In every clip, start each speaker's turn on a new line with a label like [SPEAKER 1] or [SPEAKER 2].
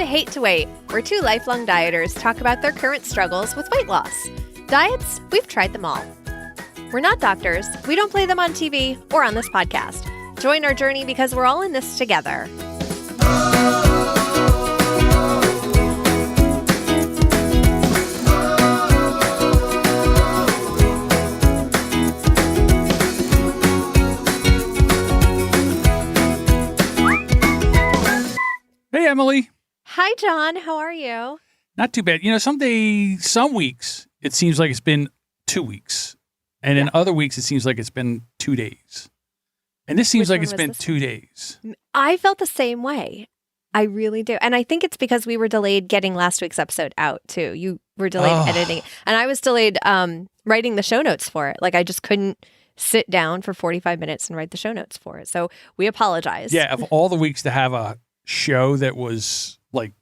[SPEAKER 1] Hate to Wait, where two lifelong dieters talk about their current struggles with weight loss. Diets, we've tried them all. We're not doctors, we don't play them on TV or on this podcast. Join our journey because we're all in this together.
[SPEAKER 2] Hey, Emily.
[SPEAKER 1] Hi, John. How are you?
[SPEAKER 2] Not too bad. You know, some weeks, it seems like it's been 2 weeks. And in other weeks, it seems like it's been 2 days. And this seems like it's been 2 days.
[SPEAKER 1] I felt the same way. I really do. And I think it's because we were delayed getting last week's episode out, too. You were delayed editing. And I was delayed writing the show notes for it. Like, I just couldn't sit down for 45 minutes and write the show notes for it. So we apologize.
[SPEAKER 2] Yeah, of all the weeks to have a show that was like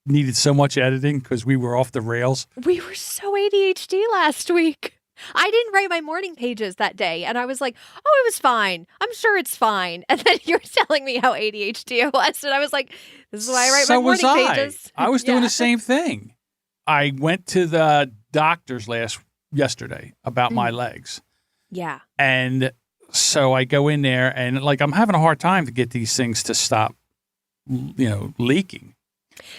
[SPEAKER 2] needed so much editing because we were off the rails.
[SPEAKER 1] We were so ADHD last week. I didn't write my morning pages that day. And I was like, oh, it was fine. I'm sure it's fine. And then you were telling me how ADHD it was. And I was like, this is why I write my morning pages.
[SPEAKER 2] I was doing the same thing. I went to the doctor's yesterday about my legs.
[SPEAKER 1] Yeah.
[SPEAKER 2] And so I go in there and like I'm having a hard time to get these things to stop, leaking.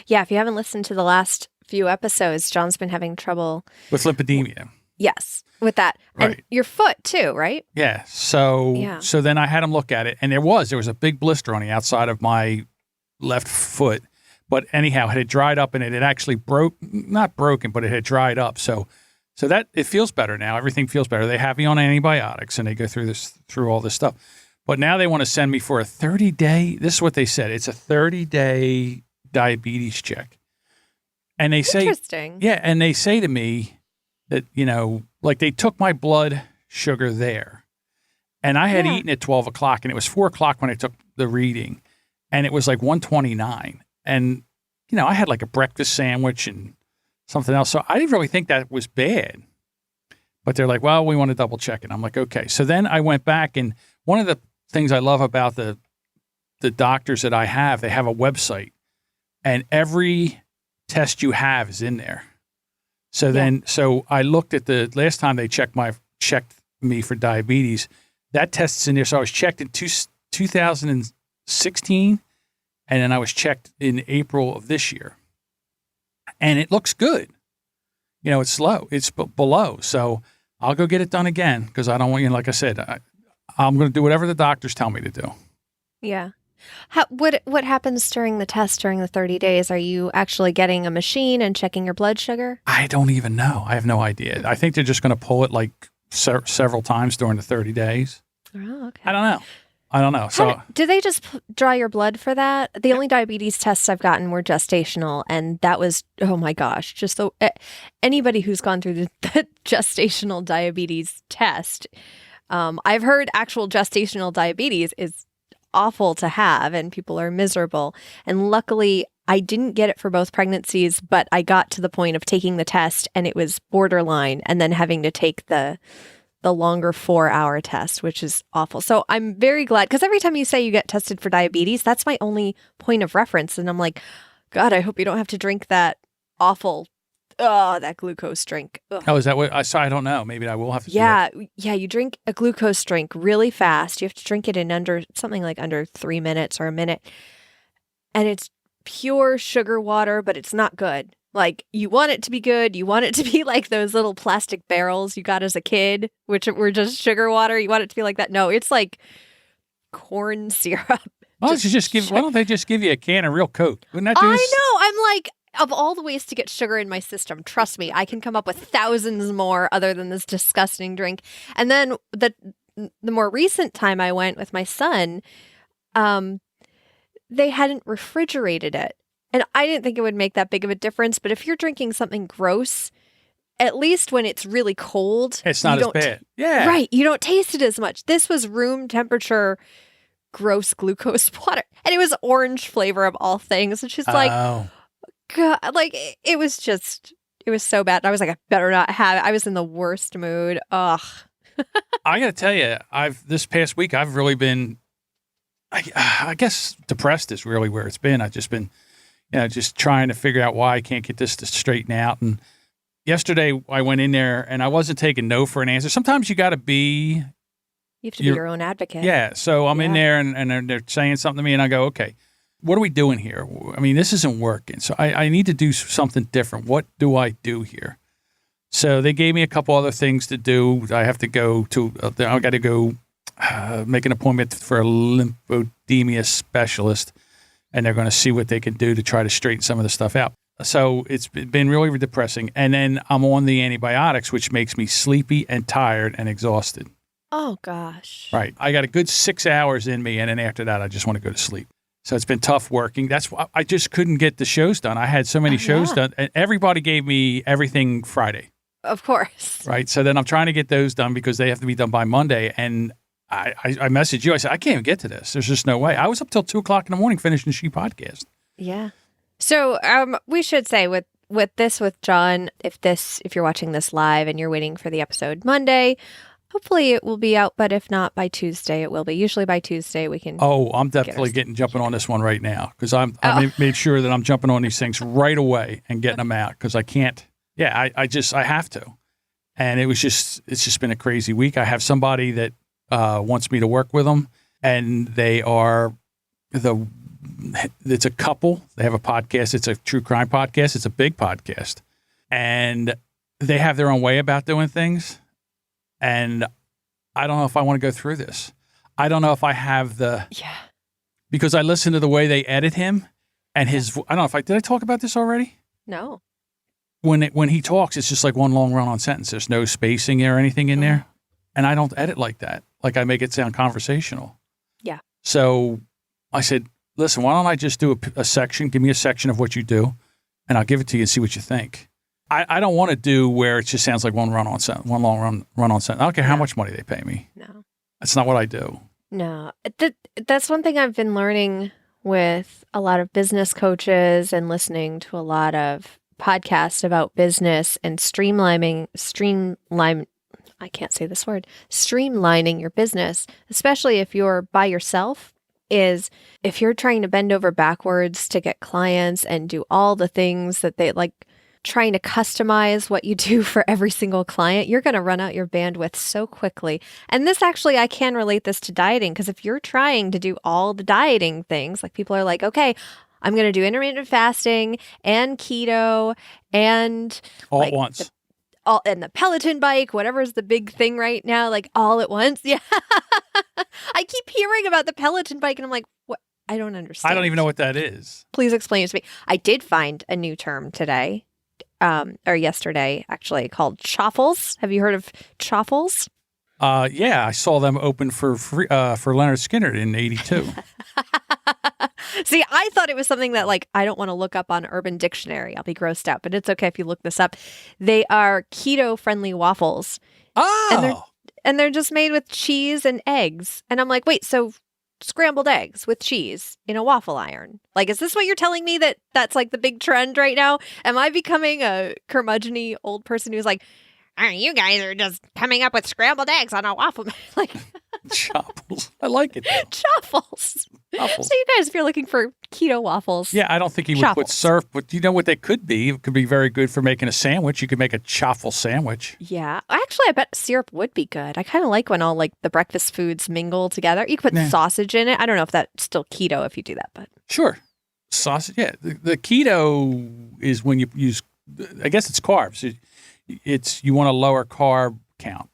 [SPEAKER 1] Yeah, if you haven't listened to the last few episodes, John's been having trouble
[SPEAKER 2] with lipidemia.
[SPEAKER 1] Yes, with that.
[SPEAKER 2] Right.
[SPEAKER 1] And your foot too, right?
[SPEAKER 2] Yeah. So then I had him look at it, and there was a big blister on the outside of my left foot. But anyhow, it had dried up, and it had actually not broken, but it had dried up. So that it feels better now. Everything feels better. They have me on antibiotics, and they go through all this stuff. But now they want to send me for a 30-day. This is what they said. It's a 30-day diabetes check. And they say,
[SPEAKER 1] interesting.
[SPEAKER 2] Yeah. And they say to me that, like they took my blood sugar there and I had eaten at 12 o'clock and it was 4 o'clock when I took the reading and it was like 129. And, I had like a breakfast sandwich and something else. So I didn't really think that was bad, but they're like, well, we want to double check it. I'm like, okay. So then I went back, and one of the things I love about the doctors that I have, they have a website and every test you have is in there. So so I looked at the last time they checked me for diabetes, that test's in there. So I was checked in 2016 and then I was checked in April of this year and it looks good. It's low, it's below. So I'll go get it done again because I don't want, like I said, I'm going to do whatever the doctors tell me to do.
[SPEAKER 1] Yeah. What happens during the test during the 30 days? Are you actually getting a machine and checking your blood sugar?
[SPEAKER 2] I don't even know. I have no idea. I think they're just going to pull it like several times during the 30 days.
[SPEAKER 1] Oh, okay.
[SPEAKER 2] I don't know. So
[SPEAKER 1] do they just draw your blood for that? The only diabetes tests I've gotten were gestational, and that was, oh my gosh, just anybody who's gone through the gestational diabetes test. I've heard actual gestational diabetes is awful to have and people are miserable. And luckily, I didn't get it for both pregnancies, but I got to the point of taking the test and it was borderline and then having to take the longer 4-hour test, which is awful. So I'm very glad because every time you say you get tested for diabetes, that's my only point of reference. And I'm like, God, I hope you don't have to drink that awful that glucose drink. Ugh.
[SPEAKER 2] Oh, is that what I don't know. Maybe I will have to do
[SPEAKER 1] that. Yeah, you drink a glucose drink really fast. You have to drink it in under 3 minutes or a minute. And it's pure sugar water, but it's not good. Like, you want it to be good. You want it to be like those little plastic barrels you got as a kid, which were just sugar water. You want it to be like that. No, it's like corn syrup.
[SPEAKER 2] Why don't they just give you a can of real Coke? Wouldn't that do this?
[SPEAKER 1] I know. I'm like, of all the ways to get sugar in my system, trust me, I can come up with thousands more other than this disgusting drink. And then the more recent time I went with my son, they hadn't refrigerated it. And I didn't think it would make that big of a difference. But if you're drinking something gross, at least when it's really cold,
[SPEAKER 2] it's not as bad. Yeah.
[SPEAKER 1] Right. You don't taste it as much. This was room temperature gross glucose water. And it was orange flavor of all things. It's just like, God, like it was so bad. And I was like, I better not have it. I was in the worst mood. Ugh.
[SPEAKER 2] I got to tell you, this past week, I've really been, I guess depressed is really where it's been. I've just been, just trying to figure out why I can't get this to straighten out. And yesterday I went in there and I wasn't taking no for an answer. Sometimes you got to be.
[SPEAKER 1] You have to be your own advocate.
[SPEAKER 2] Yeah. So I'm in there and they're saying something to me and I go, okay, what are we doing here? I mean, this isn't working. So I need to do something different. What do I do here? So they gave me a couple other things to do. I have to go to, I got to go make an appointment for a lymphedema specialist, and they're going to see what they can do to try to straighten some of the stuff out. So it's been really depressing. And then I'm on the antibiotics, which makes me sleepy and tired and exhausted.
[SPEAKER 1] Oh, gosh.
[SPEAKER 2] Right. I got a good 6 hours in me, and then after that, I just want to go to sleep. So it's been tough working. That's why I just couldn't get the shows done. I had so many shows done, and everybody gave me everything Friday.
[SPEAKER 1] Of course.
[SPEAKER 2] Right. So then I'm trying to get those done because they have to be done by Monday. And I messaged you. I said, I can't even get to this. There's just no way. I was up till 2:00 in the morning finishing the She podcast.
[SPEAKER 1] Yeah. So we should say with John, if you're watching this live and you're waiting for the episode Monday, hopefully it will be out. But if not, by Tuesday it will be. Usually by Tuesday we can.
[SPEAKER 2] Oh, I'm definitely jumping on this one right now because I made sure that I'm jumping on these things right away and getting them out because I can't. Yeah, I have to. And it's just been a crazy week. I have somebody that wants me to work with them, and it's a couple. They have a podcast. It's a true crime podcast. It's a big podcast. And they have their own way about doing things. And I don't know if I want to go through this. I don't know if I have because I listen to the way they edit him and his, I don't know did I talk about this already?
[SPEAKER 1] No.
[SPEAKER 2] When he talks, it's just like one long run-on sentence. There's no spacing or anything in there. And I don't edit like that. Like I make it sound conversational.
[SPEAKER 1] Yeah. So
[SPEAKER 2] I said, listen, why don't I just do a section? Give me a section of what you do, and I'll give it to you and see what you think. I don't want to do where it just sounds like one long run-on sentence. I don't care how much money they pay me.
[SPEAKER 1] No.
[SPEAKER 2] That's not what I do.
[SPEAKER 1] No. That's one thing I've been learning with a lot of business coaches and listening to a lot of podcasts about business and streamlining your business, especially if you're by yourself, is if you're trying to bend over backwards to get clients and do all the things that they like, trying to customize what you do for every single client, you're going to run out your bandwidth so quickly. And this actually, I can relate this to dieting, because if you're trying to do all the dieting things, like people are like, okay, I'm going to do intermittent fasting and keto and
[SPEAKER 2] all at once.
[SPEAKER 1] And the Peloton bike, whatever's the big thing right now, like all at once. Yeah. I keep hearing about the Peloton bike and I'm like, what? I don't understand.
[SPEAKER 2] I don't even know what that is.
[SPEAKER 1] Please explain it to me. I did find a new term today, or yesterday actually, called Chaffles. Have you heard of Chaffles?
[SPEAKER 2] Yeah, I saw them open for Leonard Skinner in '82.
[SPEAKER 1] See, I thought it was something that like I don't want to look up on Urban Dictionary. I'll be grossed out, but it's okay if you look this up. They are keto-friendly waffles.
[SPEAKER 2] Oh,
[SPEAKER 1] and they're just made with cheese and eggs. And I'm like, wait, so scrambled eggs with cheese in a waffle iron? Like, is this what you're telling me that's like the big trend right now? Am I becoming a curmudgeon-y old person who's like, oh, you guys are just coming up with scrambled eggs on a waffle? Like
[SPEAKER 2] Chaffles. I like it.
[SPEAKER 1] Chaffles. So you guys, if you're looking for keto waffles.
[SPEAKER 2] Yeah, I don't think he would put syrup, but you know what they could be? It could be very good for making a sandwich. You could make a chaffle sandwich.
[SPEAKER 1] Yeah. Actually, I bet syrup would be good. I kind of like when all like the breakfast foods mingle together. You could put sausage in it. I don't know if that's still keto if you do that, but.
[SPEAKER 2] Sure. Sausage. Yeah. The keto is when you use, I guess it's carbs. You want a lower carb count.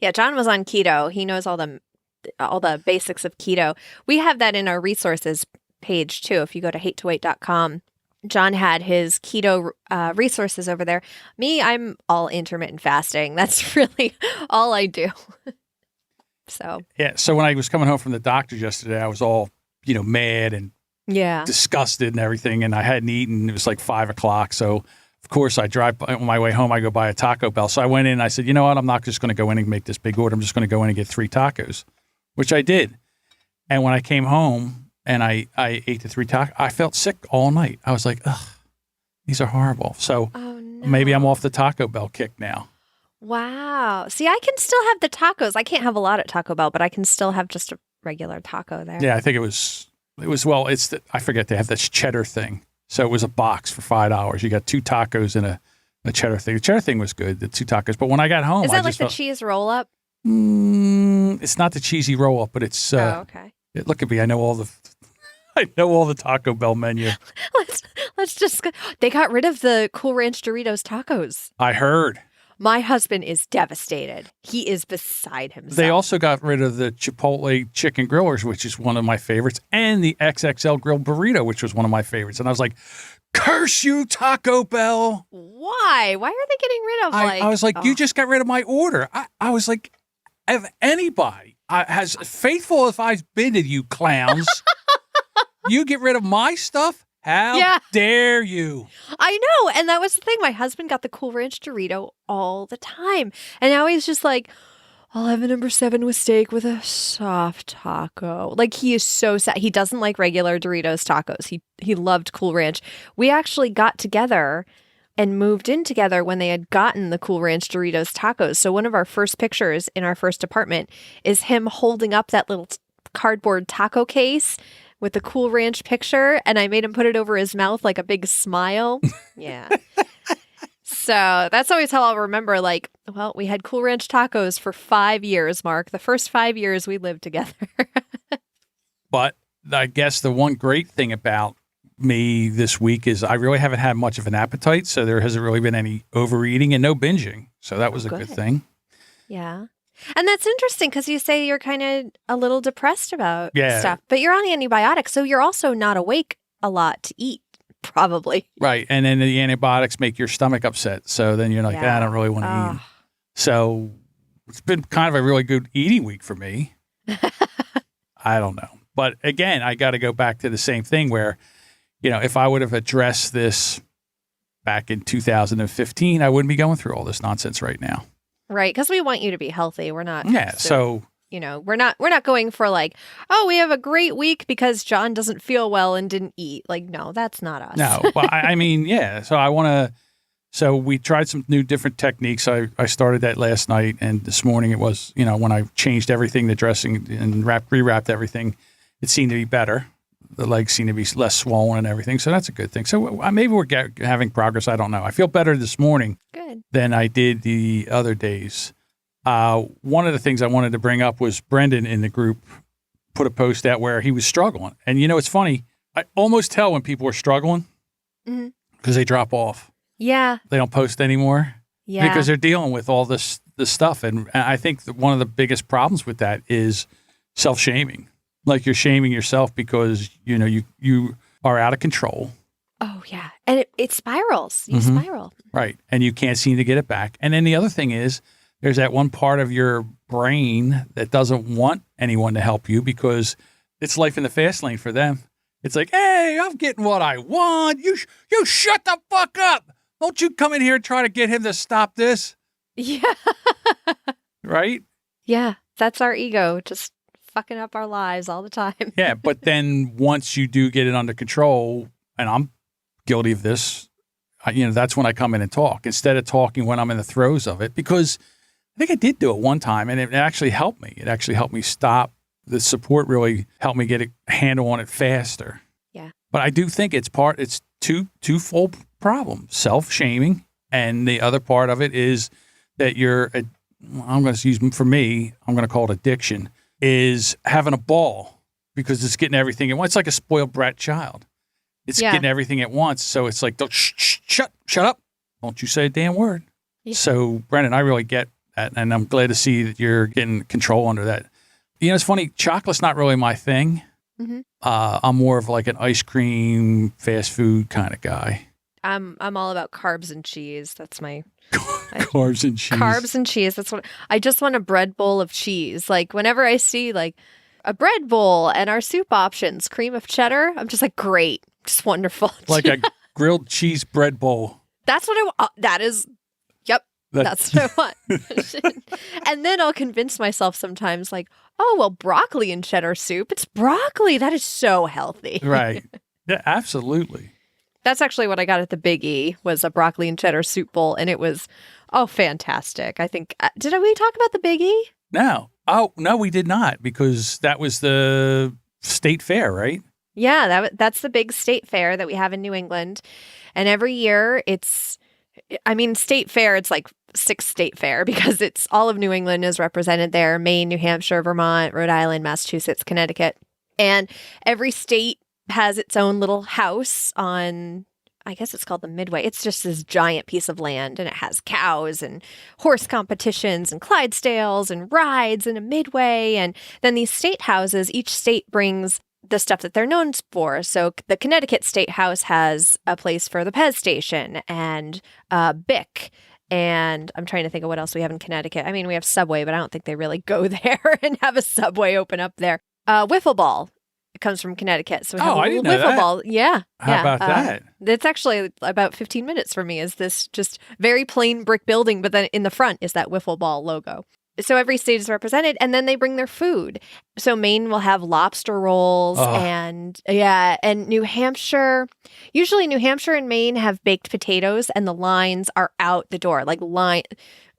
[SPEAKER 1] Yeah, John was on keto. He knows all the basics of keto. We have that in our resources page too. If you go to hatetowait.com, John had his keto resources over there. Me, I'm all intermittent fasting. That's really all I do. So
[SPEAKER 2] when I was coming home from the doctor's yesterday, I was all mad and disgusted and everything, and I hadn't eaten. It was like 5:00, so. Of course, I drive on my way home. I go buy a Taco Bell. So I went in and I said, you know what? I'm not just going to go in and make this big order. I'm just going to go in and get 3 tacos, which I did. And when I came home and I ate the 3 tacos, I felt sick all night. I was like, ugh, these are horrible. So maybe I'm off the Taco Bell kick now.
[SPEAKER 1] Wow. See, I can still have the tacos. I can't have a lot at Taco Bell, but I can still have just a regular taco there.
[SPEAKER 2] Yeah, I think it was I forget, they have this cheddar thing. So it was a box for $5. You got 2 tacos and a cheddar thing. The cheddar thing was good, the 2 tacos. But when I got home,
[SPEAKER 1] Is that
[SPEAKER 2] I
[SPEAKER 1] like
[SPEAKER 2] just
[SPEAKER 1] the
[SPEAKER 2] felt,
[SPEAKER 1] cheese roll up?
[SPEAKER 2] it's not the cheesy roll up, but it's.
[SPEAKER 1] Okay.
[SPEAKER 2] Look at me, I know all the Taco Bell menu.
[SPEAKER 1] Let's just. They got rid of the Cool Ranch Doritos tacos.
[SPEAKER 2] I heard.
[SPEAKER 1] My husband is devastated. He is beside himself.
[SPEAKER 2] They also got rid of the Chipotle chicken grillers, which is one of my favorites, and the XXL grilled burrito, which was one of my favorites. And I was like, curse you, Taco Bell.
[SPEAKER 1] Why? Why are they getting rid of
[SPEAKER 2] I was like, you just got rid of my order. I was like, if anybody, as faithful as I've been to you clowns, you get rid of my stuff? How dare you?
[SPEAKER 1] I know. And that was the thing. My husband got the Cool Ranch Dorito all the time. And now he's just like, I'll have a number 7 with steak with a soft taco. Like, he is so sad. He doesn't like regular Doritos tacos. He loved Cool Ranch. We actually got together and moved in together when they had gotten the Cool Ranch Doritos tacos. So one of our first pictures in our first apartment is him holding up that little cardboard taco case with the Cool Ranch picture, and I made him put it over his mouth like a big smile. Yeah. So that's always how I'll remember, like, well, we had Cool Ranch tacos for 5 years, Mark. The first 5 years we lived together.
[SPEAKER 2] But I guess the one great thing about me this week is I really haven't had much of an appetite, so there hasn't really been any overeating and no binging. So that was a good thing.
[SPEAKER 1] Yeah. And that's interesting because you say you're kind of a little depressed about
[SPEAKER 2] Yeah.
[SPEAKER 1] stuff, but you're on antibiotics, so you're also not awake a lot to eat, probably.
[SPEAKER 2] Right. And then the antibiotics make your stomach upset. So then you're like,
[SPEAKER 1] Yeah.
[SPEAKER 2] I don't really want to eat. So it's been kind of a really good eating week for me. I don't know. But again, I got to go back to the same thing where, you know, if I would have addressed this back in 2015, I wouldn't be going through all this nonsense right now.
[SPEAKER 1] Right, because we want you to be healthy. We're not.
[SPEAKER 2] Yeah. So
[SPEAKER 1] you know, we're not going for like, oh, we have a great week because John doesn't feel well and didn't eat. Like, no, that's not us.
[SPEAKER 2] no, but I mean, yeah. So I want to. So we tried some new different techniques. I started that last night, and this morning it was, you know, when I changed everything, the dressing and rewrapped everything, it seemed to be better. The legs seem to be less swollen and everything. So that's a good thing. So maybe we're having progress. I don't know. I feel better this morning than I did the other days. One of the things I wanted to bring up was Brendan in the group put a post out where he was struggling. And, you know, it's funny. I almost tell when people are struggling because they drop off.
[SPEAKER 1] Yeah.
[SPEAKER 2] They don't post anymore.
[SPEAKER 1] Yeah.
[SPEAKER 2] Because they're dealing with all this stuff. And I think that one of the biggest problems with that is self-shaming. Like you're shaming yourself because, you know, you are out of control.
[SPEAKER 1] Oh, yeah. And it spirals. You spiral.
[SPEAKER 2] Right. And you can't seem to get it back. And then the other thing is there's that one part of your brain that doesn't want anyone to help you because it's life in the fast lane for them. It's like, hey, I'm getting what I want. You shut the fuck up. Don't you come in here and try to get him to stop this.
[SPEAKER 1] Yeah.
[SPEAKER 2] Right?
[SPEAKER 1] Yeah. That's our ego. Just fucking up our lives all the time.
[SPEAKER 2] Yeah, but then once you do get it under control, and I'm guilty of this, you know, that's when I come in and talk instead of talking when I'm in the throes of it, because I think I did do it one time and it actually helped me. It actually helped me stop. The support really helped me get a handle on it faster.
[SPEAKER 1] Yeah.
[SPEAKER 2] But I do think it's twofold problem, self-shaming, and the other part of it is that I'm going to use, for me, I'm going to call it addiction, is having a ball because it's getting everything at once. It's like a spoiled brat child. It's getting everything at once. So it's like, shut up. Don't you say a damn word. Yeah. So, Brendan, I really get that. And I'm glad to see that you're getting control under that. You know, it's funny. Chocolate's not really my thing. Mm-hmm. I'm more of like an ice cream, fast food kind of guy.
[SPEAKER 1] I'm all about carbs and cheese. That's my...
[SPEAKER 2] Carbs and cheese.
[SPEAKER 1] Carbs and cheese. That's what I just want, a bread bowl of cheese. Like whenever I see like a bread bowl and our soup options, cream of cheddar, I'm just like, great, just wonderful.
[SPEAKER 2] Like a grilled cheese bread bowl.
[SPEAKER 1] That's what I want. That is, yep. That's what I want. And then I'll convince myself sometimes like, oh, well, broccoli and cheddar soup. It's broccoli. That is so healthy.
[SPEAKER 2] Right. Yeah, absolutely.
[SPEAKER 1] That's actually what I got at the Big E, was a broccoli and cheddar soup bowl. And it was, fantastic. I think, did we talk about the Big E?
[SPEAKER 2] No. Oh, no, we did not, because that was the state fair, right?
[SPEAKER 1] Yeah, that's the big state fair that we have in New England. And every year state fair, it's like sixth state fair because it's all of New England is represented there: Maine, New Hampshire, Vermont, Rhode Island, Massachusetts, Connecticut. And every state has its own little house on, I guess it's called the Midway. It's just this giant piece of land, and it has cows and horse competitions and Clydesdales and rides and a Midway. And then these state houses, each state brings the stuff that they're known for. So the Connecticut State House has a place for the Pez station and Bic. And I'm trying to think of what else we have in Connecticut. I mean, we have Subway, but I don't think they really go there and have a Subway open up there. Wiffle ball. It comes from Connecticut. So we have
[SPEAKER 2] I didn't know
[SPEAKER 1] wiffle
[SPEAKER 2] that.
[SPEAKER 1] ball. Yeah.
[SPEAKER 2] How about that?
[SPEAKER 1] It's actually about 15 minutes for me, is this just very plain brick building, but then in the front is that wiffle ball logo. So every state is represented, and then they bring their food. So Maine will have lobster rolls and New Hampshire, usually New Hampshire and Maine have baked potatoes, and the lines are out the door.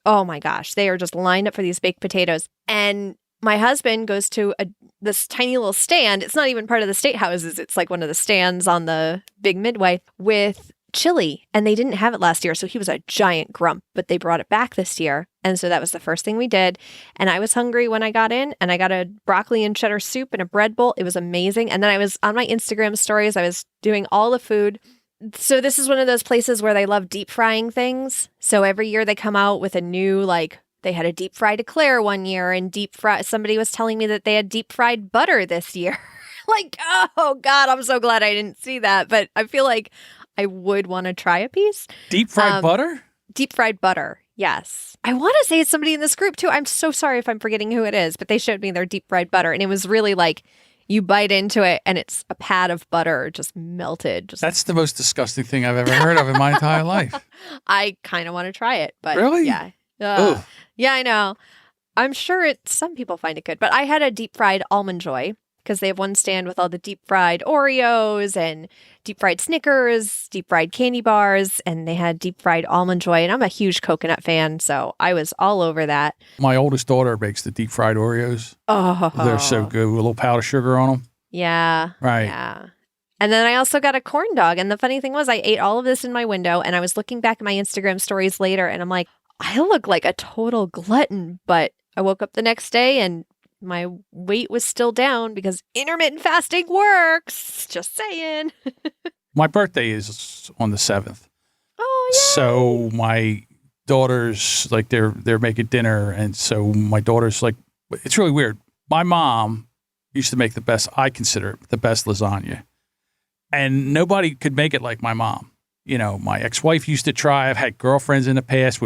[SPEAKER 1] Oh my gosh, they are just lined up for these baked potatoes. And my husband goes to this tiny little stand. It's not even part of the state houses. It's like one of the stands on the big Midway with chili, and they didn't have it last year, so he was a giant grump, but they brought it back this year, and so that was the first thing we did. And I was hungry when I got in, and I got a broccoli and cheddar soup and a bread bowl. It was amazing. And then I was on my Instagram stories, I was doing all the food. So this is one of those places where they love deep frying things. So every year they come out with a new, they had a deep fried eclair one year, and somebody was telling me that they had deep fried butter this year. Oh God, I'm so glad I didn't see that, but I feel like I would want to try a piece.
[SPEAKER 2] Deep fried butter?
[SPEAKER 1] Deep fried butter, yes. I want to say it's somebody in this group too. I'm so sorry if I'm forgetting who it is, but they showed me their deep fried butter, and it was really you bite into it and it's a pad of butter just melted.
[SPEAKER 2] That's the most disgusting thing I've ever heard of in my entire life.
[SPEAKER 1] I kind of want to try it, but
[SPEAKER 2] really?
[SPEAKER 1] Yeah. Yeah, I know. I'm sure some people find it good, but I had a deep fried Almond Joy because they have one stand with all the deep fried Oreos and deep fried Snickers, deep fried candy bars, and they had deep fried Almond Joy. And I'm a huge coconut fan, so I was all over that.
[SPEAKER 2] My oldest daughter makes the deep fried Oreos.
[SPEAKER 1] Oh,
[SPEAKER 2] they're so good with a little powdered sugar on them.
[SPEAKER 1] Yeah.
[SPEAKER 2] Right.
[SPEAKER 1] Yeah. And then I also got a corn dog. And the funny thing was, I ate all of this in my window, and I was looking back at my Instagram stories later, and I'm like, I look like a total glutton. But I woke up the next day and my weight was still down because intermittent fasting works. Just saying.
[SPEAKER 2] My birthday is on the 7th.
[SPEAKER 1] Oh, yeah.
[SPEAKER 2] So my daughters, they're making dinner. And so my daughter's it's really weird. My mom used to make I consider it the best lasagna. And nobody could make it like my mom. My ex-wife used to try. I've had girlfriends in the past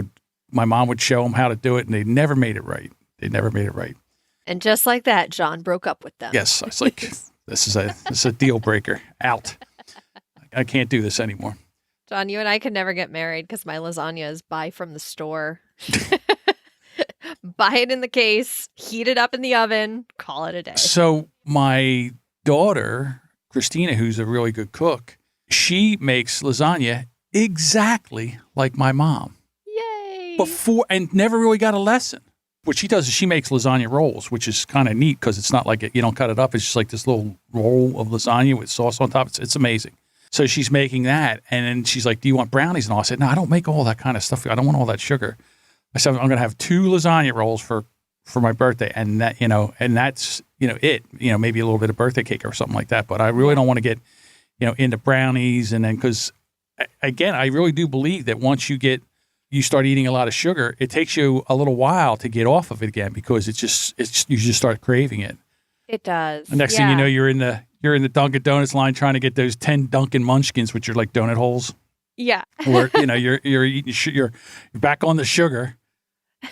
[SPEAKER 2] my mom would show them how to do it, and they never made it right.
[SPEAKER 1] And just like that, John broke up with them.
[SPEAKER 2] Yes. I was like, this is a deal breaker. Out. I can't do this anymore.
[SPEAKER 1] John, you and I could never get married because my lasagna is buy from the store. Buy it in the case, heat it up in the oven, call it a day.
[SPEAKER 2] So my daughter, Christina, who's a really good cook, she makes lasagna exactly like my mom.
[SPEAKER 1] Yay!
[SPEAKER 2] Before, and never really got a lesson. What she does is she makes lasagna rolls, which is kind of neat because it's not you don't cut it up. It's just like this little roll of lasagna with sauce on top. It's amazing. So she's making that, and then she's like, "Do you want brownies?" And all. I said, "No, I don't make all that kind of stuff. I don't want all that sugar." I said, "I'm going to have 2 lasagna rolls for my birthday, and that and that's it. Maybe a little bit of birthday cake or something like that. But I really don't want to get into brownies, and then because again, I really do believe that once you start eating a lot of sugar, it takes you a little while to get off of it again because you just start craving it.
[SPEAKER 1] It does.
[SPEAKER 2] The next thing you know, you're in the Dunkin' Donuts line trying to get those 10 Dunkin' Munchkins, which are like donut holes.
[SPEAKER 1] Yeah.
[SPEAKER 2] Where you're eating you're back on the sugar,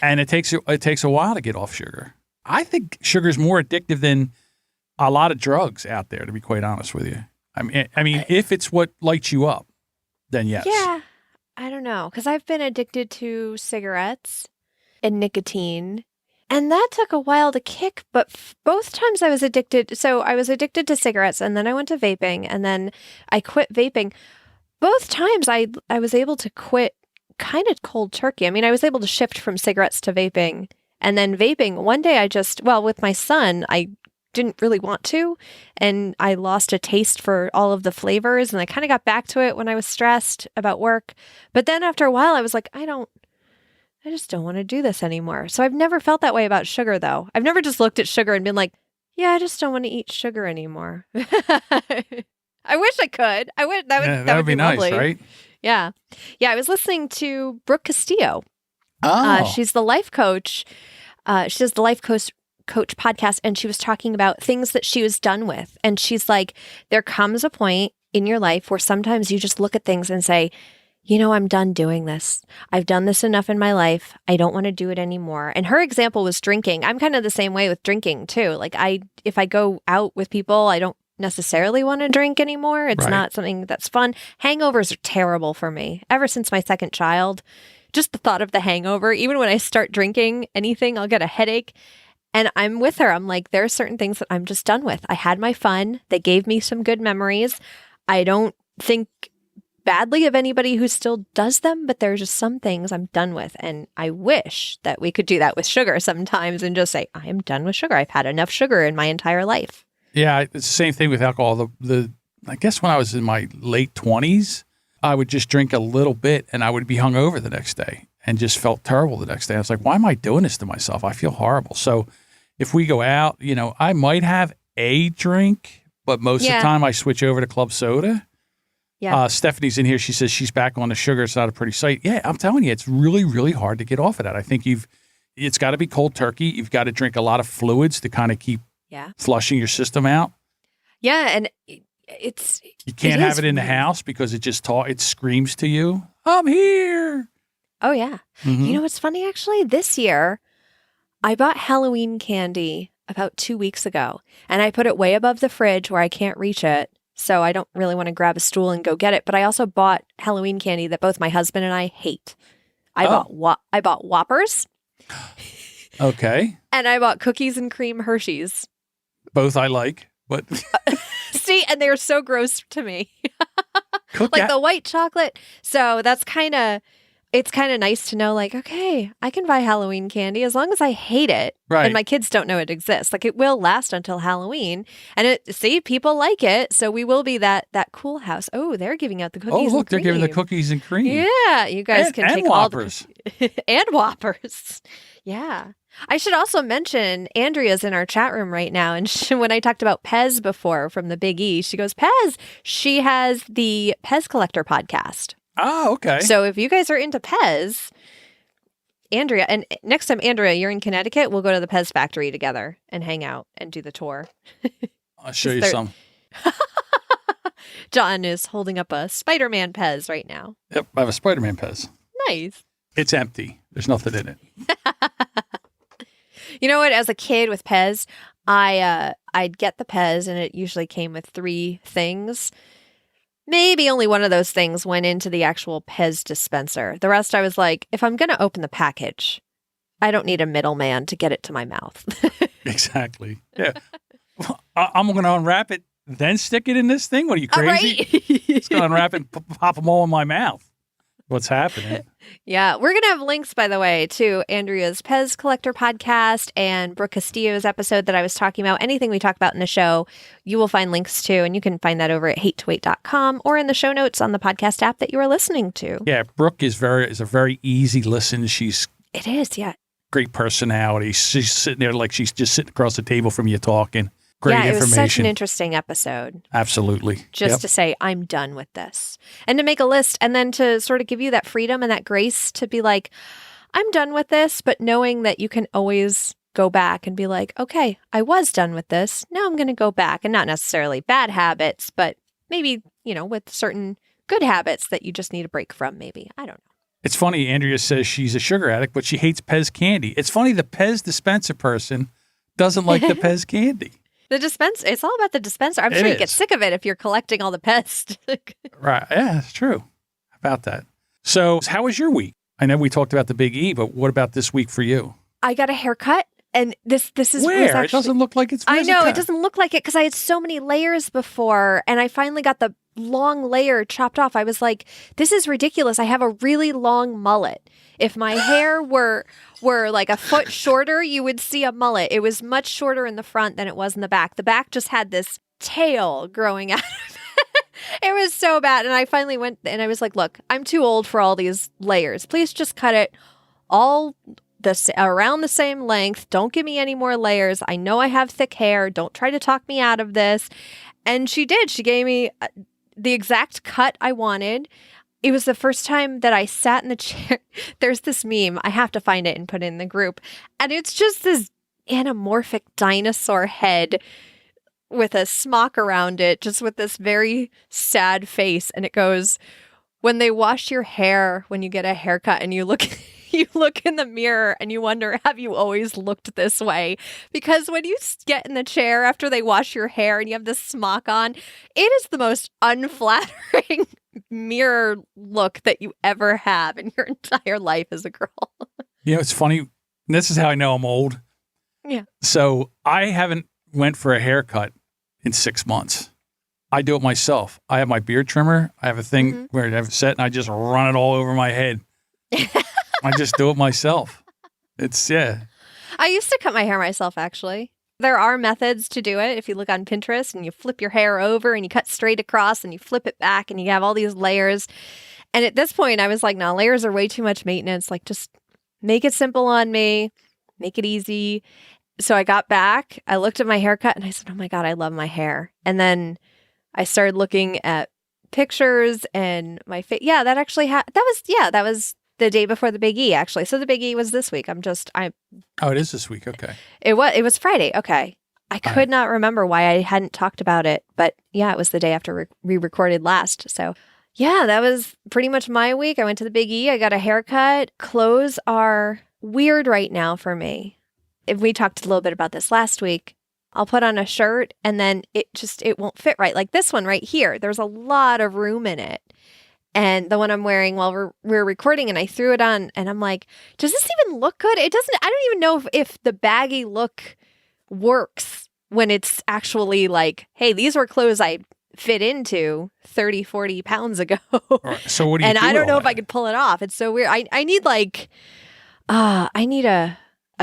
[SPEAKER 2] and it takes a while to get off sugar. I think sugar is more addictive than a lot of drugs out there, to be quite honest with you. I mean, if it's what lights you up, then yes.
[SPEAKER 1] Yeah. I don't know, because I've been addicted to cigarettes and nicotine, and that took a while to kick, but both times I was addicted. So I was addicted to cigarettes, and then I went to vaping, and then I quit vaping. Both times I was able to quit kind of cold turkey. I mean, I was able to shift from cigarettes to vaping, and then vaping. One day with my son, I didn't really want to. And I lost a taste for all of the flavors. And I kind of got back to it when I was stressed about work. But then after a while, I was like, I just don't want to do this anymore. So I've never felt that way about sugar, though. I've never just looked at sugar and been like, yeah, I just don't want to eat sugar anymore. I wish I could. That would
[SPEAKER 2] be nice,
[SPEAKER 1] lovely.
[SPEAKER 2] right?
[SPEAKER 1] Yeah. Yeah. I was listening to Brooke Castillo.
[SPEAKER 2] Oh.
[SPEAKER 1] She's the life coach. She does the life coach podcast, and she was talking about things that she was done with. And she's like, there comes a point in your life where sometimes you just look at things and say, I'm done doing this. I've done this enough in my life. I don't want to do it anymore. And her example was drinking. I'm kind of the same way with drinking too. Like if I go out with people, I don't necessarily want to drink anymore. It's not something that's fun. Hangovers are terrible for me. Ever since my second child, just the thought of the hangover, even when I start drinking anything, I'll get a headache. And I'm with her. I'm like, there are certain things that I'm just done with. I had my fun. They gave me some good memories. I don't think badly of anybody who still does them, but there's just some things I'm done with. And I wish that we could do that with sugar sometimes and just say, I am done with sugar. I've had enough sugar in my entire life.
[SPEAKER 2] Yeah, it's the same thing with alcohol. I guess when I was in my late 20s, I would just drink a little bit and I would be hungover the next day and just felt terrible the next day. I was like, why am I doing this to myself? I feel horrible. So if we go out, I might have a drink, but most of the time I switch over to club soda. Yeah. Stephanie's in here. She says she's back on the sugar. It's not a pretty sight. Yeah, I'm telling you, it's really, really hard to get off of that. I think it's got to be cold turkey. You've got to drink a lot of fluids to kind of keep flushing your system out. Yeah,
[SPEAKER 1] and you
[SPEAKER 2] can't have it in the house because it screams to you, I'm here.
[SPEAKER 1] Oh, yeah. Mm-hmm. You know what's funny, actually? This year, I bought Halloween candy about 2 weeks ago, and I put it way above the fridge where I can't reach it. So I don't really want to grab a stool and go get it. But I also bought Halloween candy that both my husband and I hate. I bought Whoppers.
[SPEAKER 2] Okay.
[SPEAKER 1] And I bought cookies and cream Hershey's.
[SPEAKER 2] Both I like, but
[SPEAKER 1] see, and they're so gross to me. Like the white chocolate. So it's kind of nice to know, like, okay, I can buy Halloween candy as long as I hate it. Right. And my kids don't know it exists. Like, it will last until Halloween. And people like it. So we will be that cool house. Oh, they're giving out the cookies and cream.
[SPEAKER 2] Oh, look, they're giving the cookies and cream.
[SPEAKER 1] Yeah. You guys can take
[SPEAKER 2] Whoppers.
[SPEAKER 1] And Whoppers. Yeah. I should also mention Andrea's in our chat room right now. And when I talked about Pez before from the Big E, she goes, Pez. She has the Pez Collector podcast.
[SPEAKER 2] Oh, okay.
[SPEAKER 1] So if you guys are into Pez, Andrea, and next time, Andrea, you're in Connecticut, we'll go to the Pez factory together and hang out and do the tour.
[SPEAKER 2] I'll show you some.
[SPEAKER 1] John is holding up a Spider-Man Pez right now.
[SPEAKER 2] Yep, I have a Spider-Man Pez.
[SPEAKER 1] Nice.
[SPEAKER 2] It's empty. There's nothing in it.
[SPEAKER 1] You know what? As a kid with Pez, I'd get the Pez, and it usually came with 3 things. Maybe only one of those things went into the actual Pez dispenser. The rest, I was like, if I'm going to open the package, I don't need a middleman to get it to my mouth.
[SPEAKER 2] Exactly. Yeah. I'm going to unwrap it, then stick it in this thing? What are you, crazy?
[SPEAKER 1] Right.
[SPEAKER 2] It's going to unwrap it and pop them all in my mouth. What's happening?
[SPEAKER 1] Yeah. We're going to have links, by the way, to Andrea's Pez Collector podcast and Brooke Castillo's episode that I was talking about. Anything we talk about in the show, you will find links to, and you can find that over at hatetowait.com or in the show notes on the podcast app that you are listening to.
[SPEAKER 2] Yeah. Brooke is a very easy listen.
[SPEAKER 1] It is, yeah.
[SPEAKER 2] Great personality. She's sitting there like she's just sitting across the table from you talking. Great information.
[SPEAKER 1] It was such an interesting episode.
[SPEAKER 2] Absolutely.
[SPEAKER 1] Just to say, I'm done with this. And to make a list and then to sort of give you that freedom and that grace to be like, I'm done with this, but knowing that you can always go back and be like, okay, I was done with this. Now I'm going to go back, and not necessarily bad habits, but maybe, with certain good habits that you just need a break from, maybe. I don't know.
[SPEAKER 2] It's funny. Andrea says she's a sugar addict, but she hates Pez candy. It's funny. The Pez dispenser person doesn't like the Pez candy.
[SPEAKER 1] The dispenser, it's all about the dispenser. I'm sure you get sick of it if you're collecting all the Pez.
[SPEAKER 2] Right. Yeah, that's true. How about that? So how was your week? I know we talked about the Big E, but what about this week for you?
[SPEAKER 1] I got a haircut, and this is
[SPEAKER 2] where? It doesn't look like it's visible.
[SPEAKER 1] I know, it doesn't look like it because I had so many layers before, and I finally got the long layer chopped off. I was like, this is ridiculous. I have a really long mullet. If my hair were like a foot shorter, you would see a mullet. It was much shorter in the front than it was in the back. The back just had this tail growing out of it. It was so bad. And I finally went and I was like, look, I'm too old for all these layers. Please just cut it all around the same length. Don't give me any more layers. I know I have thick hair. Don't try to talk me out of this. And she did. She gave me the exact cut I wanted. It was the first time that I sat in the chair. There's this meme. I have to find it and put it in the group. And it's just this anamorphic dinosaur head with a smock around it, just with this very sad face. And it goes, when they wash your hair, when you get a haircut and you look in the mirror and you wonder, have you always looked this way? Because when you get in the chair after they wash your hair and you have this smock on, it is the most unflattering mirror look that you ever have in your entire life as a girl.
[SPEAKER 2] You know, it's funny. This is how I know I'm old.
[SPEAKER 1] Yeah.
[SPEAKER 2] So I haven't went for a haircut in 6 months. I do it myself. I have my beard trimmer. I have a thing where I have it set and I just run it all over my head. I just do it myself. Yeah.
[SPEAKER 1] I used to cut my hair myself, actually. There are methods to do it. If you look on Pinterest and you flip your hair over and you cut straight across and you flip it back and you have all these layers. And at this point, I was like, no, layers are way too much maintenance. Like, just make it simple on me. Make it easy. So I got back. I looked at my haircut and I said, oh my God, I love my hair. And then I started looking at pictures and my face. Yeah, that actually that was the day before the Big E, actually. So the Big E was this week.
[SPEAKER 2] Oh, it is this week. Okay.
[SPEAKER 1] It was Friday. Okay. I could not remember why I hadn't talked about it, but yeah, it was the day after we recorded last. So yeah, that was pretty much my week. I went to the Big E. I got a haircut. Clothes are weird right now for me. If we talked a little bit about this last week, I'll put on a shirt and then it won't fit right. Like this one right here, there's a lot of room in it. And the one I'm wearing while we're recording, and I threw it on and I'm like, does this even look good? It doesn't. I don't even know if the baggy look works when it's actually like, hey, these were clothes I fit into 30, 40 pounds ago.
[SPEAKER 2] Right. So what do you
[SPEAKER 1] and
[SPEAKER 2] do
[SPEAKER 1] I don't know
[SPEAKER 2] with
[SPEAKER 1] if I could pull it off. It's so weird. I need I need a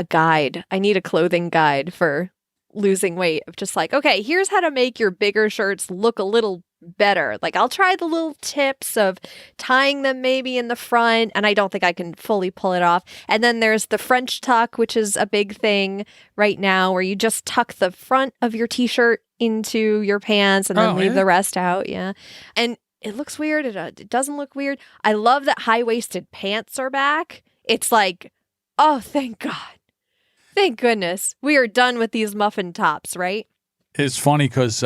[SPEAKER 1] guide. I need a clothing guide for losing weight of just like, okay, here's how to make your bigger shirts look a little better. Like, I'll try the little tips of tying them maybe in the front, and I don't think I can fully pull it off. And then there's the French tuck, which is a big thing right now, where you just tuck the front of your t-shirt into your pants and then leave the rest out. Yeah. And it looks weird. It doesn't look weird. I love that high-waisted pants are back. It's like, oh, thank God. Thank goodness. We are done with these muffin tops, right?
[SPEAKER 2] It's funny because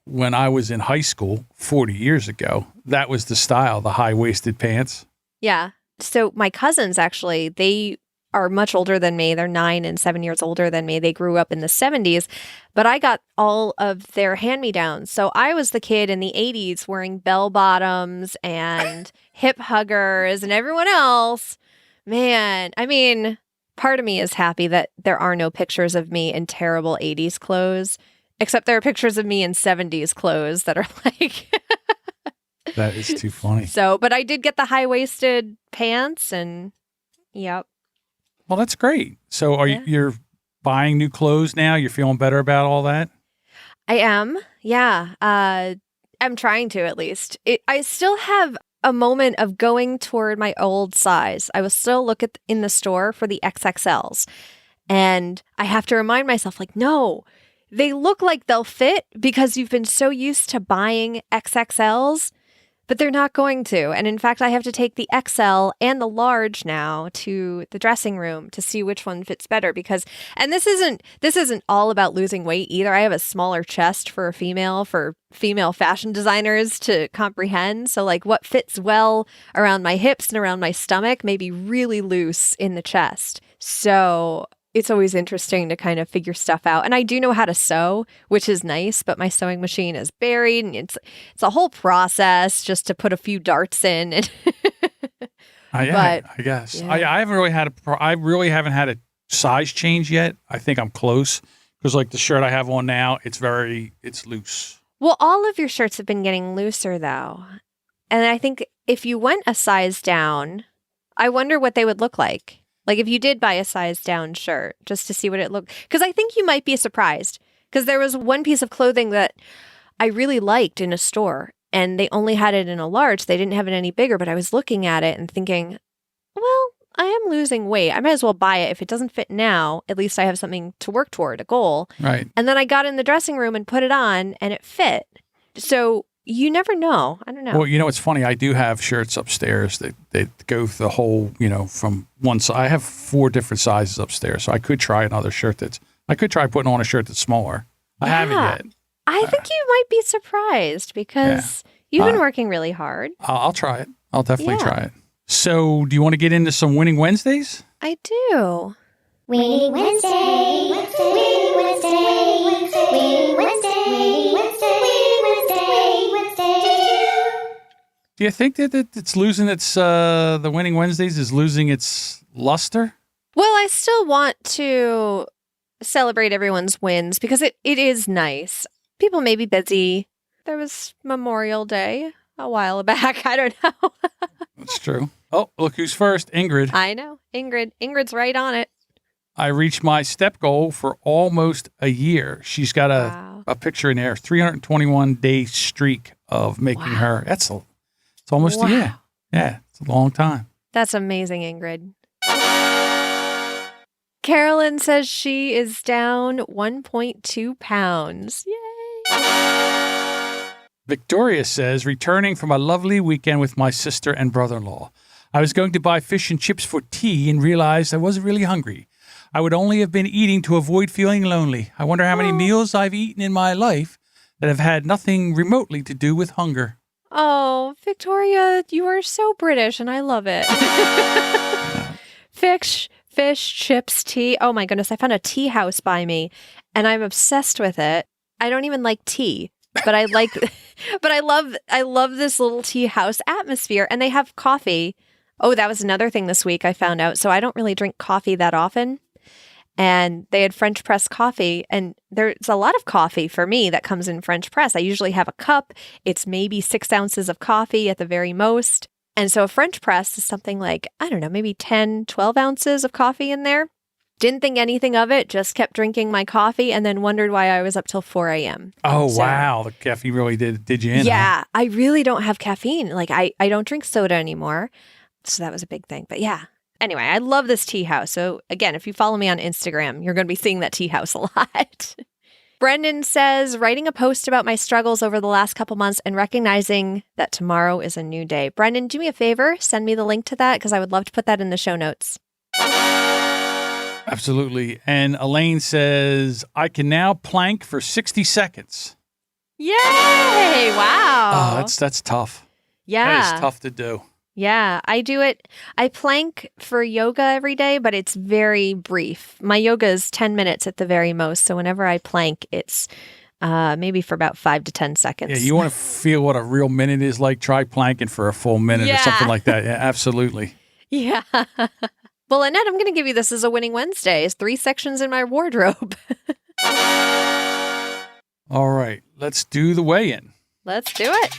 [SPEAKER 2] when I was in high school 40 years ago, that was the style, the high-waisted pants.
[SPEAKER 1] Yeah. So my cousins, actually, they are much older than me. They're 9 and 7 years older than me. They grew up in the 70s, but I got all of their hand-me-downs. So I was the kid in the 80s wearing bell-bottoms and hip huggers, and everyone else, man, I mean, part of me is happy that there are no pictures of me in terrible 80s clothes. Except there are pictures of me in 70s clothes that are like...
[SPEAKER 2] That is too funny.
[SPEAKER 1] So, but I did get the high-waisted pants and, yep.
[SPEAKER 2] Well, that's great. So you're buying new clothes now? You're feeling better about all that?
[SPEAKER 1] I am. Yeah. I'm trying to, at least. I still have a moment of going toward my old size. I will still look in the store for the XXLs. And I have to remind myself, like, no, they look like they'll fit because you've been so used to buying XXLs, but they're not going to. And in fact, I have to take the XL and the large now to the dressing room to see which one fits better because, and this isn't all about losing weight either. I have a smaller chest for female fashion designers to comprehend. So like what fits well around my hips and around my stomach may be really loose in the chest. So it's always interesting to kind of figure stuff out. And I do know how to sew, which is nice, but my sewing machine is buried and it's a whole process just to put a few darts in.
[SPEAKER 2] I guess. Yeah. I really haven't had a size change yet. I think I'm close because like the shirt I have on now, it's loose.
[SPEAKER 1] Well, all of your shirts have been getting looser, though. And I think if you went a size down, I wonder what they would look like. Like if you did buy a size down shirt, just to see what it looked. Because I think you might be surprised. Because there was one piece of clothing that I really liked in a store, and they only had it in a large. They didn't have it any bigger, but I was looking at it and thinking, well, I am losing weight. I might as well buy it. If it doesn't fit now, at least I have something to work toward, a goal.
[SPEAKER 2] Right.
[SPEAKER 1] And then I got in the dressing room and put it on, and it fit. So you never know. I don't know.
[SPEAKER 2] Well, it's funny. I do have shirts upstairs that go the whole, from one side. I have 4 different sizes upstairs, so I could try another shirt I could try putting on a shirt that's smaller. I haven't yet.
[SPEAKER 1] I think you might be surprised because you've been working really hard.
[SPEAKER 2] I'll try it. I'll definitely try it. So, do you want to get into some Winning Wednesdays?
[SPEAKER 1] I do.
[SPEAKER 3] Winning Wednesday, Winning Wednesday, Winning Wednesday, Winning Wednesday, Wednesday.
[SPEAKER 2] Do you think that it's losing its, the Winning Wednesdays is losing its luster?
[SPEAKER 1] Well, I still want to celebrate everyone's wins because it is nice. People may be busy. There was Memorial Day a while back. I don't know.
[SPEAKER 2] That's true. Oh, look who's first. Ingrid.
[SPEAKER 1] I know. Ingrid's right on it.
[SPEAKER 2] I reached my step goal for almost a year. She's got a picture in there, 321-day streak of making her. It's almost a year. Yeah, it's a long time.
[SPEAKER 1] That's amazing, Ingrid. Carolyn says she is down 1.2 pounds. Yay!
[SPEAKER 2] Victoria says, returning from a lovely weekend with my sister and brother-in-law. I was going to buy fish and chips for tea and realized I wasn't really hungry. I would only have been eating to avoid feeling lonely. I wonder how many meals I've eaten in my life that have had nothing remotely to do with hunger.
[SPEAKER 1] Oh, Victoria, you are so British and I love it. Fish, chips, tea. Oh my goodness, I found a tea house by me and I'm obsessed with it. I don't even like tea, but I love this little tea house atmosphere, and they have coffee. Oh, that was another thing this week I found out. So I don't really drink coffee that often. And they had French press coffee, and there's a lot of coffee for me that comes in French press. I usually have a cup. It's maybe 6 ounces of coffee at the very most. And so a French press is something like, I don't know, maybe 10, 12 ounces of coffee in there. Didn't think anything of it, just kept drinking my coffee and then wondered why I was up till 4 a.m.
[SPEAKER 2] Oh, so, wow. The caffeine really did you in.
[SPEAKER 1] Yeah,
[SPEAKER 2] huh?
[SPEAKER 1] I really don't have caffeine. Like I don't drink soda anymore. So that was a big thing. But yeah. Anyway, I love this tea house. So again, if you follow me on Instagram, you're going to be seeing that tea house a lot. Brendan says, writing a post about my struggles over the last couple months and recognizing that tomorrow is a new day. Brendan, do me a favor. Send me the link to that because I would love to put that in the show notes.
[SPEAKER 2] Absolutely. And Elaine says, I can now plank for 60 seconds.
[SPEAKER 1] Yay! Wow.
[SPEAKER 2] Oh, that's tough.
[SPEAKER 1] Yeah.
[SPEAKER 2] That is tough to do.
[SPEAKER 1] Yeah, I do it. I plank for yoga every day, but it's very brief. My yoga is 10 minutes at the very most. So whenever I plank, it's maybe for about 5 to 10 seconds.
[SPEAKER 2] Yeah, you want to feel what a real minute is like? Try planking for a full minute or something like that. Yeah, absolutely.
[SPEAKER 1] Yeah. Well, Annette, I'm going to give you this as a Winning Wednesday. It's 3 sections in my wardrobe.
[SPEAKER 2] All right, let's do the weigh-in.
[SPEAKER 1] Let's do it.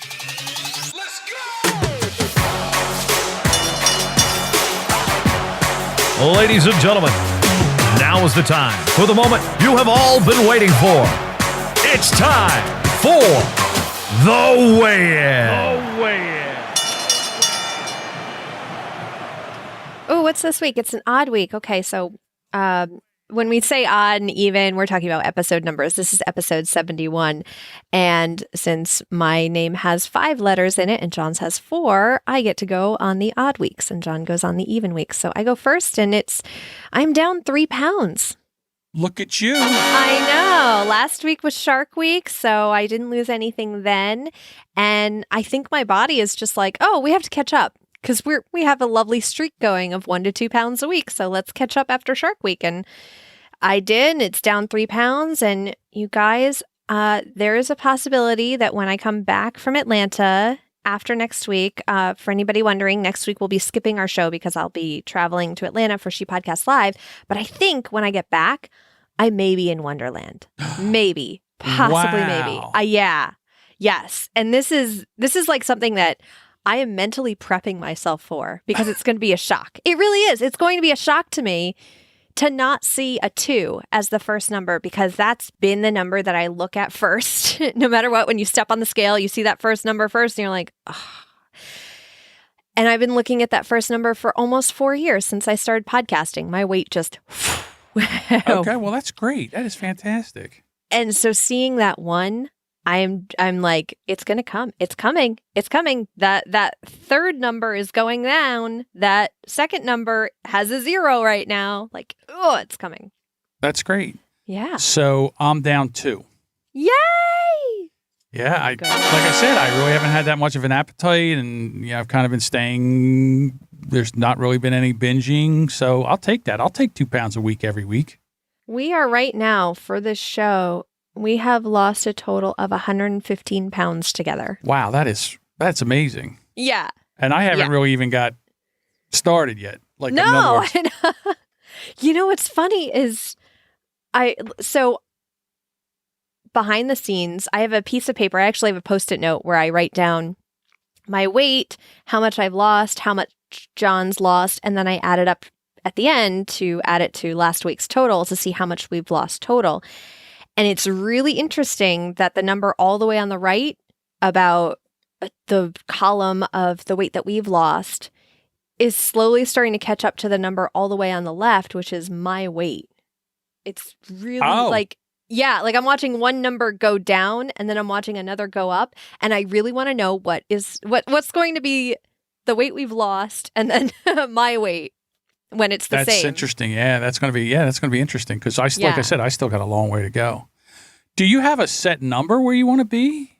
[SPEAKER 4] Ladies and gentlemen, now is the time for the moment you have all been waiting for. It's time for the weigh-in.
[SPEAKER 1] Oh, what's this week? It's an odd week. Okay, so when we say odd and even, we're talking about episode numbers. This is episode 71. And since my name has 5 letters in it and John's has 4, I get to go on the odd weeks and John goes on the even weeks. So I go first and I'm down 3 pounds.
[SPEAKER 2] Look at you.
[SPEAKER 1] I know. Last week was Shark Week, so I didn't lose anything then. And I think my body is just like, oh, we have to catch up. Because we have a lovely streak going of 1 to 2 pounds a week. So let's catch up after Shark Week. And I did. And it's down 3 pounds. And you guys, there is a possibility that when I come back from Atlanta after next week, for anybody wondering, next week we'll be skipping our show because I'll be traveling to Atlanta for She Podcast Live. But I think when I get back, I may be in Wonderland. Maybe. Possibly
[SPEAKER 2] wow.
[SPEAKER 1] maybe. Yeah. Yes. And this is like something that I am mentally prepping myself for because it's going to be a shock. It really is. It's going to be a shock to me to not see a 2 as the first number, because that's been the number that I look at first. No matter what, when you step on the scale, you see that first number first and you're like, oh. And I've been looking at that first number for almost 4 years since I started podcasting. My weight just
[SPEAKER 2] Okay, well, that's great. That is fantastic.
[SPEAKER 1] And so seeing that 1, I'm like, it's going to come. It's coming. It's coming. That third number is going down. That second number has a 0 right now. Like, oh, it's coming.
[SPEAKER 2] That's great.
[SPEAKER 1] Yeah.
[SPEAKER 2] So I'm down 2.
[SPEAKER 1] Yay!
[SPEAKER 2] Yeah, like I said, I really haven't had that much of an appetite, and I've kind of been staying. There's not really been any binging, so I'll take that. I'll take 2 pounds a week every week.
[SPEAKER 1] We are right now for this show. We have lost a total of 115 pounds together.
[SPEAKER 2] Wow, that's amazing.
[SPEAKER 1] Yeah.
[SPEAKER 2] And I haven't really even got started yet. Like,
[SPEAKER 1] no. You know what's funny is behind the scenes, I have a piece of paper. I actually have a Post-it note where I write down my weight, how much I've lost, how much John's lost, and then I add it up at the end to add it to last week's total to see how much we've lost total. And it's really interesting that the number all the way on the right, about the column of the weight that we've lost, is slowly starting to catch up to the number all the way on the left, which is my weight. It's really like I'm watching one number go down and then I'm watching another go up. And I really want to know what's going to be the weight we've lost and then my weight when it's the same.
[SPEAKER 2] That's interesting. Yeah, that's going to be interesting because like I said, I still got a long way to go. Do you have a set number where you want to be?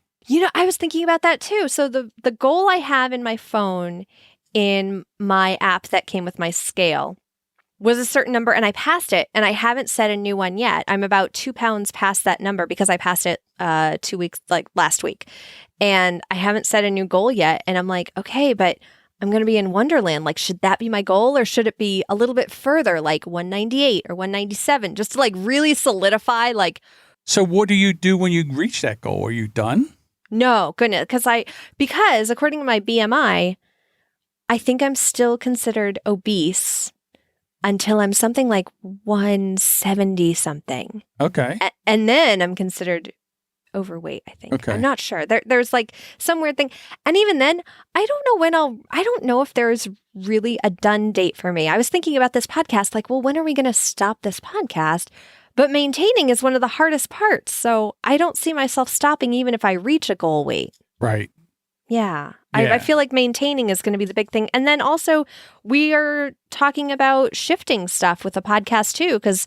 [SPEAKER 1] I was thinking about that too. So the goal I have in my phone, in my app that came with my scale, was a certain number, and I passed it, and I haven't set a new one yet. I'm about 2 pounds past that number because I passed it 2 weeks, like last week, and I haven't set a new goal yet. And I'm like, okay, but I'm going to be in Wonderland. Like, should that be my goal, or should it be a little bit further, like 198 or 197, just to like really solidify? Like,
[SPEAKER 2] so what do you do when you reach that goal? Are you done?
[SPEAKER 1] No, goodness, because according to my BMI, I think I'm still considered obese until I'm something like 170 something. Okay. And then I'm considered overweight, I think. Okay. I'm not sure. There's like some weird thing. And even then, I don't know if there's really a done date for me. I was thinking about this podcast, like, well, when are we going to stop this podcast? But maintaining is one of the hardest parts. So I don't see myself stopping even if I reach a goal weight.
[SPEAKER 2] Right.
[SPEAKER 1] Yeah. I feel like maintaining is going to be the big thing. And then also we are talking about shifting stuff with the podcast too, because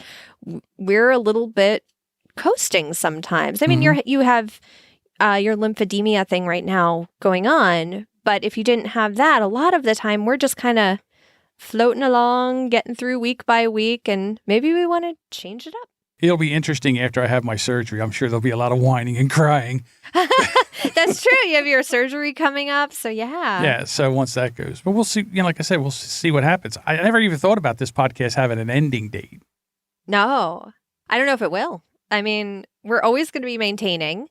[SPEAKER 1] we're a little bit coasting sometimes. I mean, you have your lymphedema thing right now going on, but if you didn't have that, a lot of the time we're just kind of floating along, getting through week by week, and maybe we want to change it up.
[SPEAKER 2] It'll be interesting after I have my surgery. I'm sure there'll be a lot of whining and crying.
[SPEAKER 1] That's true. You have your surgery coming up, so yeah.
[SPEAKER 2] Yeah, so once that goes. But we'll see, like I said, we'll see what happens. I never even thought about this podcast having an ending date.
[SPEAKER 1] No, I don't know if it will. I mean, we're always going to be maintaining.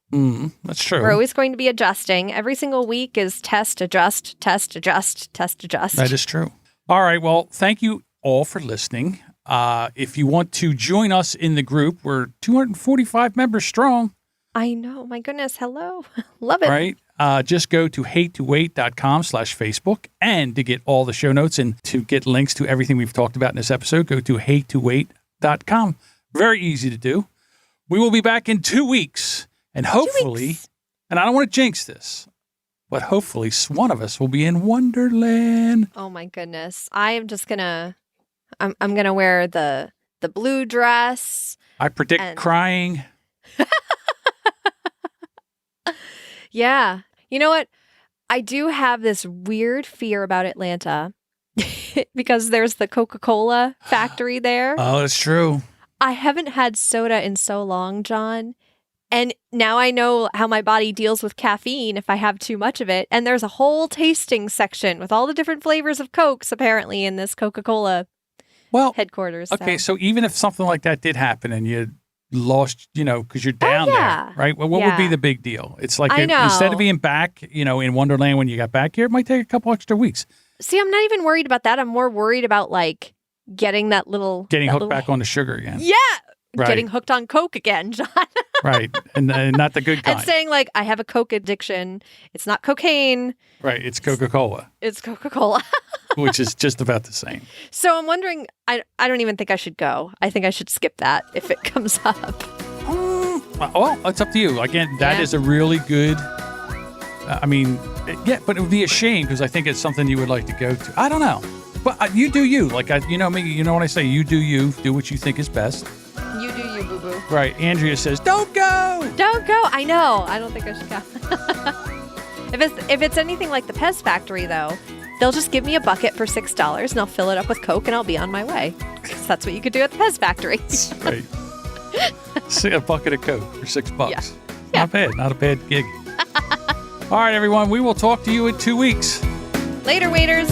[SPEAKER 2] That's true.
[SPEAKER 1] We're always going to be adjusting. Every single week is test, adjust, test, adjust, test, adjust.
[SPEAKER 2] That is true. All right. Well, thank you all for listening. If you want to join us in the group, we're 245 members strong.
[SPEAKER 1] I know. My goodness. Hello. Love it.
[SPEAKER 2] Right. Just go to hate2wait.com/Facebook. And to get all the show notes and to get links to everything we've talked about in this episode, go to hate2wait.com. Very easy to do. We will be back in 2 weeks. And hopefully, and I don't want to jinx this, but hopefully one of us will be in Wonderland.
[SPEAKER 1] Oh my goodness. I am just going to, I'm going to wear the blue dress.
[SPEAKER 2] I predict crying.
[SPEAKER 1] Yeah. You know what? I do have this weird fear about Atlanta because there's the Coca-Cola factory there.
[SPEAKER 2] Oh, that's true.
[SPEAKER 1] I haven't had soda in so long, John. And now I know how my body deals with caffeine if I have too much of it. And there's a whole tasting section with all the different flavors of Cokes, apparently, in this Coca-Cola headquarters.
[SPEAKER 2] Okay, so even if something like that did happen and you lost, because you're down
[SPEAKER 1] yeah.
[SPEAKER 2] there, right? Well, what would be
[SPEAKER 1] Yeah.
[SPEAKER 2] the big deal? It's like
[SPEAKER 1] I
[SPEAKER 2] instead
[SPEAKER 1] know.
[SPEAKER 2] of being back, in Wonderland when you got back here, it might take a couple extra weeks.
[SPEAKER 1] See, I'm not even worried about that. I'm more worried about like getting that little
[SPEAKER 2] Getting
[SPEAKER 1] that
[SPEAKER 2] hooked
[SPEAKER 1] little-
[SPEAKER 2] back on the sugar again.
[SPEAKER 1] Yeah.
[SPEAKER 2] Right.
[SPEAKER 1] Getting hooked on Coke again, John.
[SPEAKER 2] Right. And not the good kind.
[SPEAKER 1] And saying like, I have a Coke addiction. It's not cocaine.
[SPEAKER 2] Right. It's Coca-Cola,
[SPEAKER 1] It's Coca-Cola.
[SPEAKER 2] which is just about the same.
[SPEAKER 1] So I'm wondering, I don't even think I should go. I think I should skip that if it comes up.
[SPEAKER 2] Well, it's up to you. Again, that
[SPEAKER 1] Yeah.
[SPEAKER 2] is a really good, but it would be a shame because I think it's something you would like to go to. I don't know. But you do you. Like, you know me, you know what I say? You do you. Do what you think is best.
[SPEAKER 1] You do you, boo-boo.
[SPEAKER 2] Right. Andrea says, don't go.
[SPEAKER 1] Don't go. I know. I don't think I should go. If it's anything like the Pez Factory, though, they'll just give me a bucket for $6 and I'll fill it up with Coke and I'll be on my way. 'Cause that's what you could do at the Pez Factory.
[SPEAKER 2] Right. See a bucket of Coke for $6.
[SPEAKER 1] Yeah.
[SPEAKER 2] Not bad. Not a bad gig. All right, everyone. We will talk to you in 2 weeks.
[SPEAKER 1] Later, waiters.